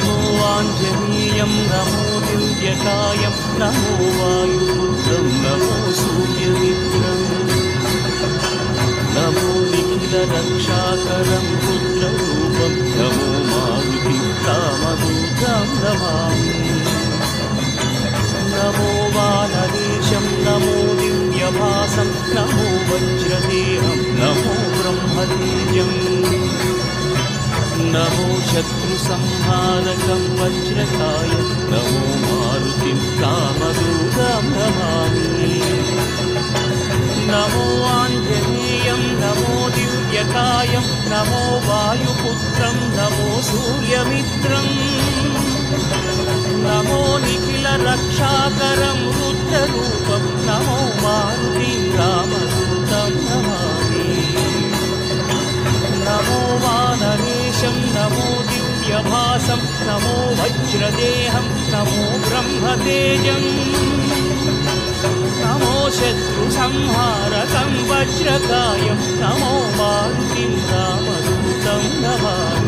नमो आञ्जनेयं नमो दिव्यकायं नमो वायुपुत्रं नमो सूर्यमित्रम् नमो निखिलरक्षाकरं रुद्ररूपं नमो मारुतिं रामदूतं Namami नमो वानरेशं नमो दिव्यभासं नमो वज्रदेहं नमो ब्रह्मतेजम् नमो शत्रुसंहारकं Vajrakaya नमो मारुतिं कामदूतं Namami नमो आञ्जनेयं नमो दिव्यकायं नमो वायुपुत्रं नमो सूर्यमित्रम् नमो निखिलरक्षाकरं रुद्ररूपं नमो मारुतिं रामदूतं Namami नमो वानरेशं नमो दिव्यभासं नमो वज्रदेहं नमो ब्रह्मतेजम् नमो शत्रुसंहारकं वज्रकायं नमो मारुतिं रामदूतं Namami